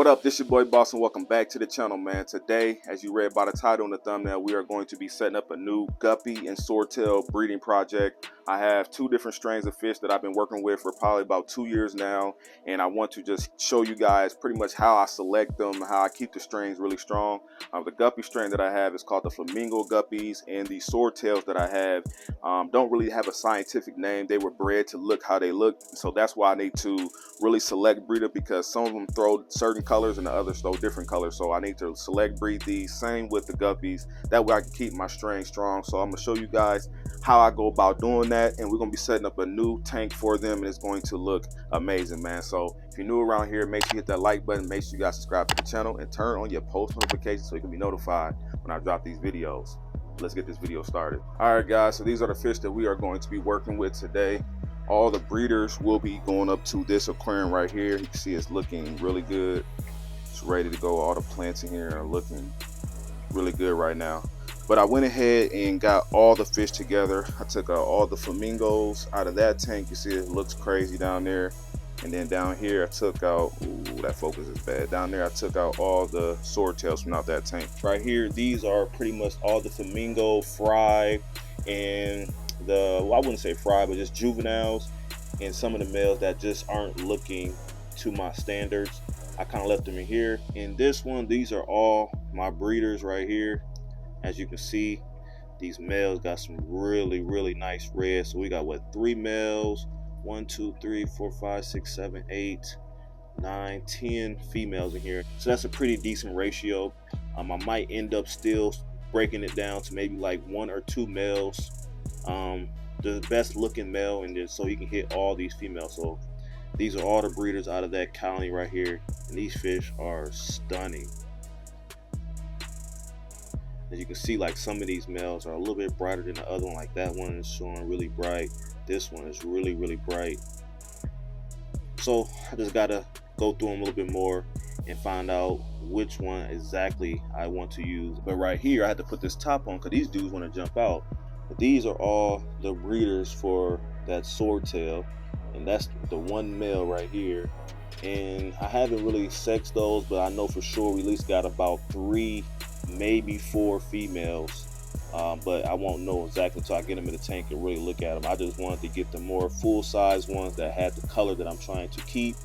What up, this your boy Boss and welcome back to the channel, man. Today, as you read by the title and the thumbnail, we are going to be setting up a new guppy and swordtail breeding project. I have two different strains of fish that I've been working with for probably about 2 years now, and I want to just show you guys pretty much how I select them, how I keep the strains really strong. The guppy strain that I have is called the flamingo guppies, and the swordtails that I have don't really have a scientific name. They were bred to look how they look, so that's why I need to really select breeder, because some of them throw certain colors and the others throw different colors. So I need to select breed these. Same with the guppies. That way I can keep my strain strong. So I'm gonna show you guys how I go about doing that, and we're gonna be setting up a new tank for them, and it's going to look amazing, man. So if you're new around here, make sure you hit that like button, make sure you guys subscribe to the channel, and turn on your post notifications so you can be notified when I drop these videos. Let's get this video started. All right, guys, so these are the fish that we are going to be working with today. All the breeders will be going up to this aquarium right here. You can see it's looking really good. It's ready to go. All the plants in here are looking really good right now. But I went ahead and got all the fish together. I took all the flamingos out of that tank. You see it looks crazy down there. And then down here I took out, ooh, that focus is bad. Down there I took out all the swordtails from out that tank. Right here, these are pretty much all the flamingo fry and I wouldn't say fry, but just juveniles, and some of the males that just aren't looking to my standards. I kind of left them in here. In this one, these are all my breeders right here. As you can see, these males got some really nice reds. So we got what, 3 males, 1 2 3 4 5 6 7 8 9 10 females in here. So that's a pretty decent ratio. I might end up still breaking it down to maybe like 1 or 2 males, the best looking male, and then so you can hit all these females. So these are all the breeders out of that colony right here, and these fish are stunning. As you can see, like some of these males are a little bit brighter than the other one. Like that one is showing really bright, this one is really bright. So I just gotta go through them a little bit more and find out which one exactly I want to use. But right here I had to put this top on because these dudes want to jump out. But these are all the breeders for that swordtail, and that's the one male right here. And I haven't really sexed those, but I know for sure we at least got about 3, maybe 4 females. But I won't know exactly until I get them in the tank and really look at them. I just wanted to get the more full-size ones that had the color that I'm trying to keep,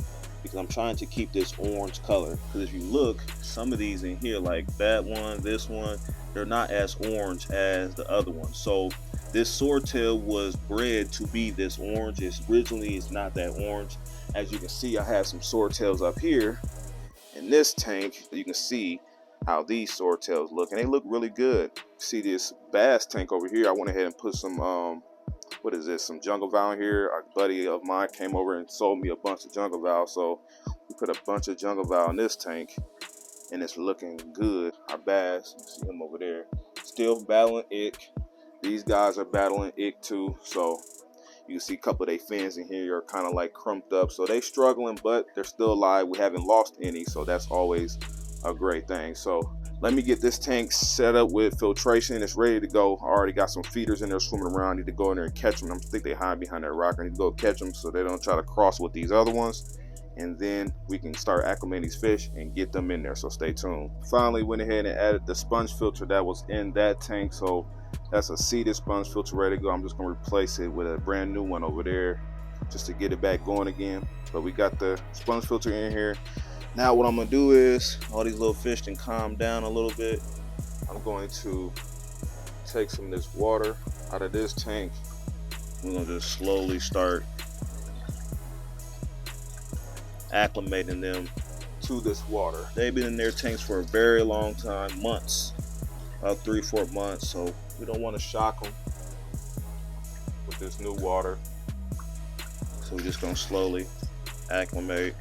because I'm trying to keep this orange color. Because if you look, some of these in here, like that one, this one, they're not as orange as the other one. So this swordtail was bred to be this orange. Originally it's not that orange. As you can see, I have some swordtails up here in this tank. You can see how these swordtails look, and they look really good. See this bass tank over here, I went ahead and put some what is this, some jungle val in here. A buddy of mine came over and sold me a bunch of jungle val, so we put a bunch of jungle val in this tank, and it's looking good. Our bass, you see him over there, still battling ick. These guys are battling ick too, so you can see a couple of their fins in here are kind of like crumped up, so they struggling, but they're still alive. We haven't lost any, so that's always a great thing. So let me get this tank set up with filtration. It's ready to go. I already got some feeders in there swimming around. I need to go in there and catch them. I think they hide behind that rock. I need to go catch them so they don't try to cross with these other ones, and then we can start acclimating these fish and get them in there. So stay tuned. Finally went ahead and added the sponge filter that was in that tank. So that's a seeded sponge filter ready to go. I'm just going to replace it with a brand new one over there just to get it back going again. But we got the sponge filter in here. Now what I'm gonna do is, all these little fish can calm down a little bit. I'm going to take some of this water out of this tank. We're gonna just slowly start acclimating them to this water. They've been in their tanks for a very long time, months, about 3-4 months. So we don't want to shock them with this new water. So we're just gonna slowly acclimate.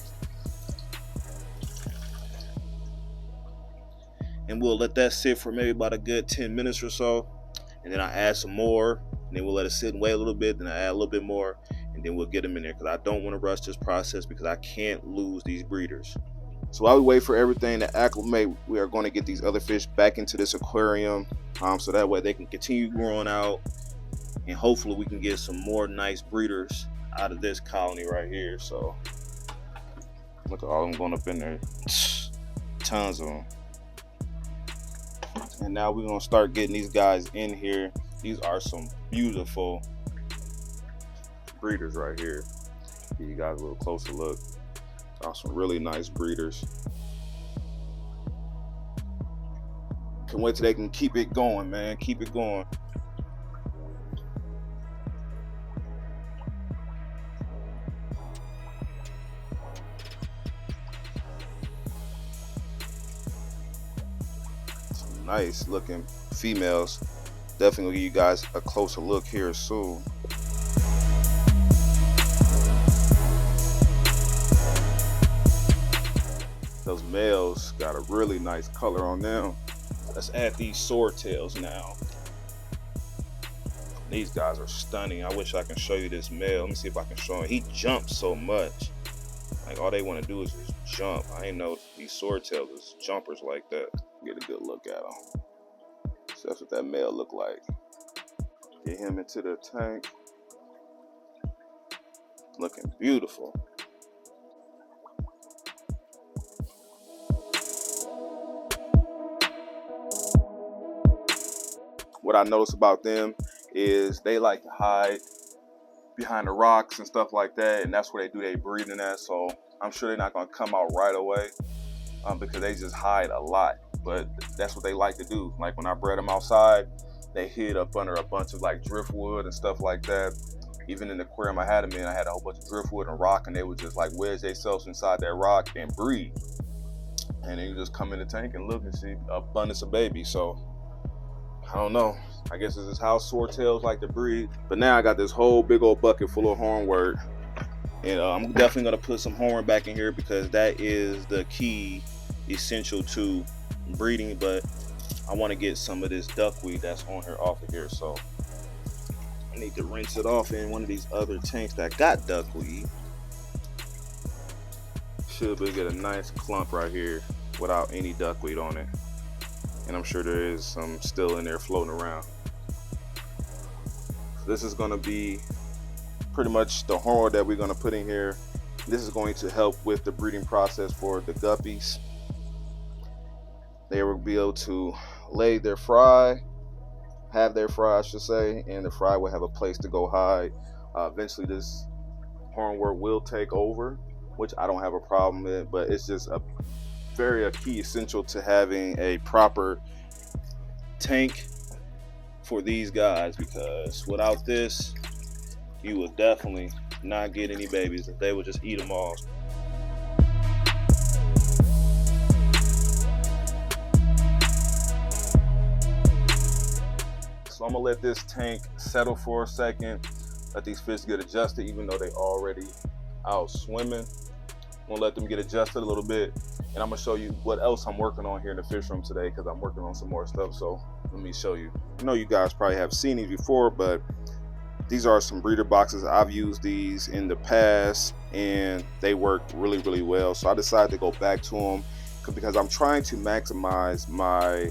And we'll let that sit for maybe about a good 10 minutes or so, and then I add some more, and then we'll let it sit and wait a little bit, then I add a little bit more, and then we'll get them in there, because I don't want to rush this process because I can't lose these breeders. So while we wait for everything to acclimate, we are going to get these other fish back into this aquarium, so that way they can continue growing out, and hopefully we can get some more nice breeders out of this colony right here. So look at all of them going up in there. tons of them. And now we're gonna start getting these guys in here. These are some beautiful breeders right here. Give you guys a little closer look. Are some really nice breeders. Can't wait till they can keep it going, man. Keep it going. Some nice looking females. Definitely gonna give you guys a closer look here soon. Those males got a really nice color on them. Let's add these swordtails now. These guys are stunning. I wish I can show you this male. Let me see if I can show him. He jumps so much. Like all they want to do is just jump. I didn't know these swordtails is jumpers like that. Get a good look at him. So that's what that male look like. Get him into the tank. Looking beautiful. What I notice about them is they like to hide behind the rocks and stuff like that, and that's where they do their breeding at. So I'm sure they're not gonna come out right away because they just hide a lot. But that's what they like to do. Like when I bred them outside, they hid up under a bunch of like driftwood and stuff like that. Even in the aquarium I had them in, I had a whole bunch of driftwood and rock, and they would just like wedge themselves inside that rock and breed. And then you just come in the tank and look and see abundance of babies. So I don't know. I guess this is how swordtails like to breed. But now I got this whole big old bucket full of hornwort. And I'm definitely going to put some horn back in here because that is the key essential to breeding. But I want to get some of this duckweed that's on here off of here. So I need to rinse it off in one of these other tanks that got duckweed. Should be get a nice clump right here without any duckweed on it. And I'm sure there is some still in there floating around. So this is going to be pretty much the horn that we're going to put in here. This is going to help with the breeding process for the guppies. They will be able to lay their fry, have their fry I should say, and the fry will have a place to go hide. Eventually this hornwort will take over, which I don't have a problem with, but it's just a key essential to having a proper tank for these guys, because without this you will definitely not get any babies. They will just eat them all. So I'm gonna let this tank settle for a second, let these fish get adjusted, even though they already out swimming. I'm gonna let them get adjusted a little bit, and I'm gonna show you what else I'm working on here in the fish room today, because I'm working on some more stuff. So let me show you. I know you guys probably have seen these before, but these are some breeder boxes. I've used these in the past and they work really, really well. So I decided to go back to them because I'm trying to maximize my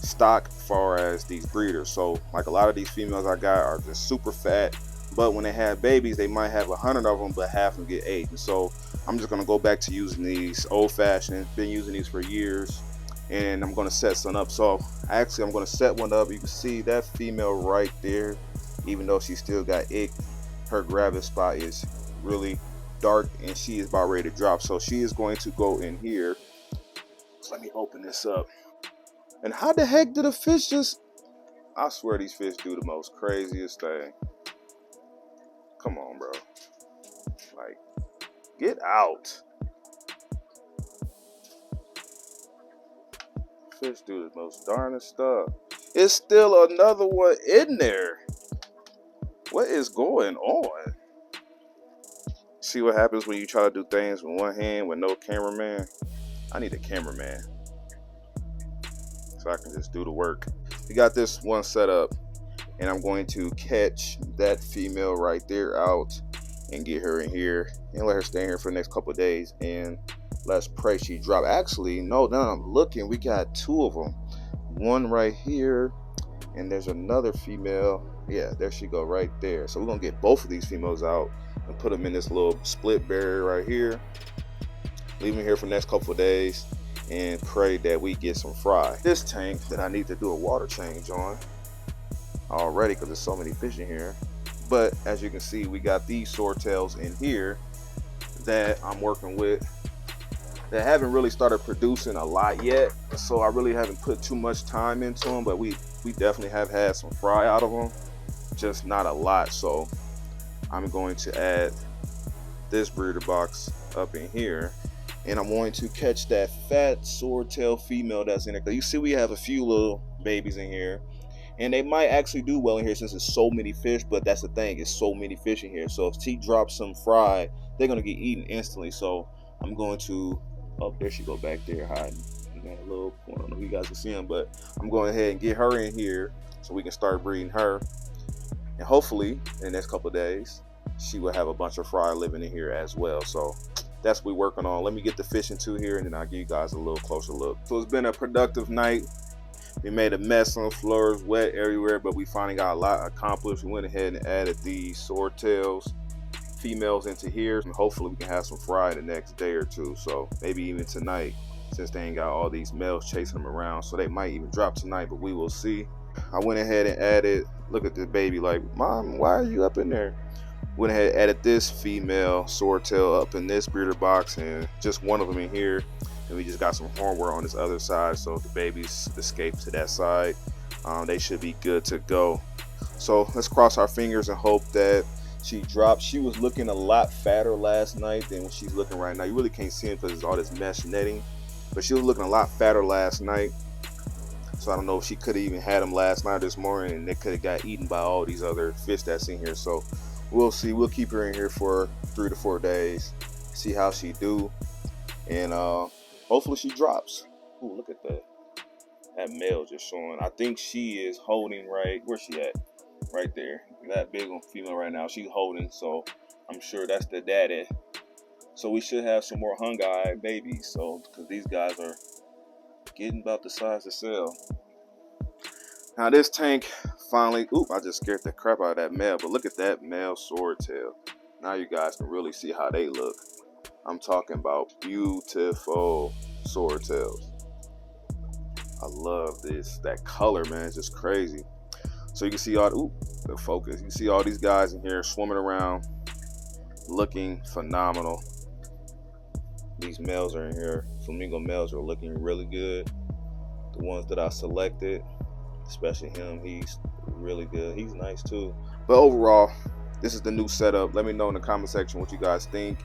stock as far as these breeders. So like a lot of these females I got are just super fat, but when they have babies they might have 100 of them, but half of them get 8. And so I'm just gonna go back to using these old-fashioned. Been using these for years, and I'm gonna set some up. So actually I'm gonna set one up. You can see that female right there, even though she still got ick, her gravid spot is really dark and she is about ready to drop. So she is going to go in here. So let me open this up. And how the heck did a fish just, I swear these fish do the most craziest thing. Come on, bro. Like, get out. Fish do the most darnest stuff. It's still another one in there. What is going on? See what happens when you try to do things with one hand with no cameraman? I need a cameraman so I can just do the work. We got this one set up, and I'm going to catch that female right there out and get her in here and let her stay here for the next couple of days, and let's pray she drop. Actually, no, now I'm looking, we got 2 of them. One right here, and there's another female. Yeah, there she go right there. So we're gonna get both of these females out and put them in this little split barrier right here. Leave them here for the next couple of days, and pray that we get some fry. This tank that I need to do a water change on already because there's so many fish in here. But as you can see, we got these swordtails in here that I'm working with that haven't really started producing a lot yet, so I really haven't put too much time into them, but we definitely have had some fry out of them, just not a lot. So I'm going to add this breeder box up in here, and I'm going to catch that fat swordtail female that's in there. You see we have a few little babies in here, and they might actually do well in here since there's so many fish, but that's the thing, it's so many fish in here. So if she drops some fry, they're gonna get eaten instantly. So I'm going to, oh, there she go back there hiding in that little corner. I don't know if you guys can see them, but I'm going ahead and get her in here so we can start breeding her. And hopefully in the next couple of days, she will have a bunch of fry living in here as well. So that's what we're working on. Let me get the fish into here and then I'll give you guys a little closer look. So it's been a productive night. We made a mess on the floors, wet everywhere, but we finally got a lot accomplished. We went ahead and added these swordtails females into here, and hopefully we can have some fry the next day or two. So maybe even tonight, since they ain't got all these males chasing them around. So they might even drop tonight, but we will see. I went ahead and added, look at the baby like, Mom, why are you up in there? Went ahead and added this female swordtail up in this breeder box, and just one of them in here. And we just got some hornware on this other side, so if the babies escape to that side, they should be good to go. So let's cross our fingers and hope that she drops. She was looking a lot fatter last night than what she's looking right now. You really can't see it because there's all this mesh netting, but she was looking a lot fatter last night. So I don't know if she could have even had them last night or this morning, and they could have got eaten by all these other fish that's in here. So we'll see. We'll keep her in here for 3 to 4 days, see how she do, and hopefully she drops. Ooh, look at that. That male just showing. I think she is holding right, where's she at? Right there. That big one female right now, she's holding, so I'm sure that's the daddy. So we should have some more hung-eye babies, so because these guys are getting about the size to sell. Now this tank finally, oop, I just scared the crap out of that male, but look at that male swordtail. Now you guys can really see how they look. I'm talking about beautiful swordtails. I love this, that color, man, it's just crazy. So you can see all, ooh, the focus. You can see all these guys in here swimming around, looking phenomenal. These males are in here. Flamingo males are looking really good. The ones that I selected, especially him, he's really good. He's nice too. But overall, this is the new setup. Let me know in the comment section what you guys think.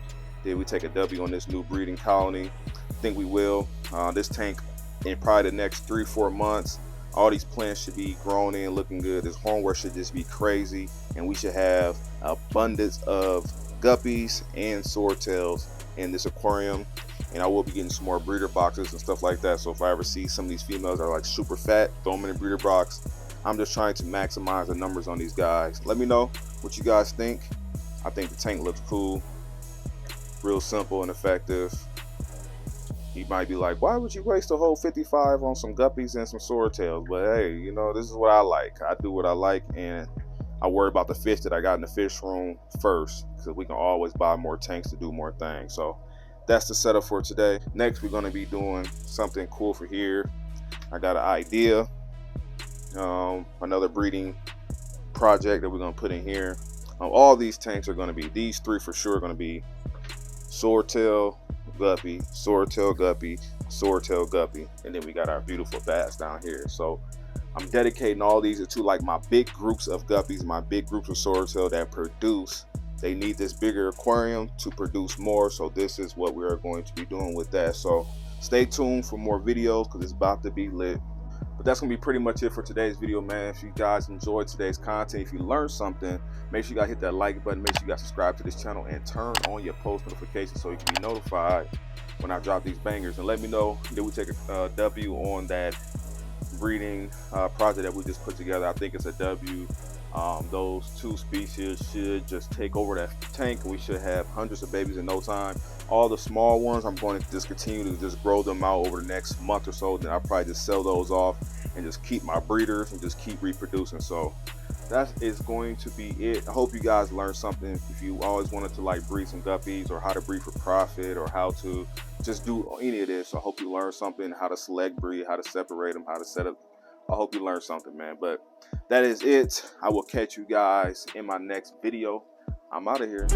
Did we take a W on this new breeding colony? I think we will. This tank, in probably the next 3-4 months, all these plants should be grown in, looking good. This hornware should just be crazy, and we should have abundance of guppies and swordtails in this aquarium. And I will be getting some more breeder boxes and stuff like that. So if I ever see some of these females that are like super fat, throw them in a breeder box. I'm just trying to maximize the numbers on these guys. Let me know what you guys think. I think the tank looks cool, real simple and effective. You might be like, why would you waste a whole 55 on some guppies and some swordtails? But hey, you know, this is what I like. I do what I like, and I worry about the fish that I got in the fish room first, because we can always buy more tanks to do more things. So that's the setup for today. Next, we're going to be doing something cool for here. I got an idea, another breeding project that we're going to put in here. All these tanks are going to be, these 3 for sure are going to be swordtail guppy, swordtail guppy, swordtail guppy, and then we got our beautiful bass down here. So I'm dedicating all these to like my big groups of guppies, my big groups of swordtail that produce. They need this bigger aquarium to produce more, so this is what we are going to be doing with that. So stay tuned for more videos because it's about to be lit. But that's gonna be pretty much it for today's video, man. If you guys enjoyed today's content, if you learned something, make sure you guys hit that like button, make sure you guys subscribe to this channel, and turn on your post notifications so you can be notified when I drop these bangers. And let me know, did we take a W on that breeding project that we just put together? I think it's a W. Those 2 species should just take over that tank. We should have hundreds of babies in no time. All the small ones, I'm going to just continue to just grow them out over the next month or so. Then I'll probably just sell those off and just keep my breeders and just keep reproducing. So that is going to be it. I hope you guys learned something. If you always wanted to like breed some guppies, or how to breed for profit, or how to just do any of this, I hope you learned something. How to select breed, how to separate them, how to set up. I hope you learned something, man. But that is it. I will catch you guys in my next video. I'm out of here.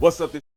What's up?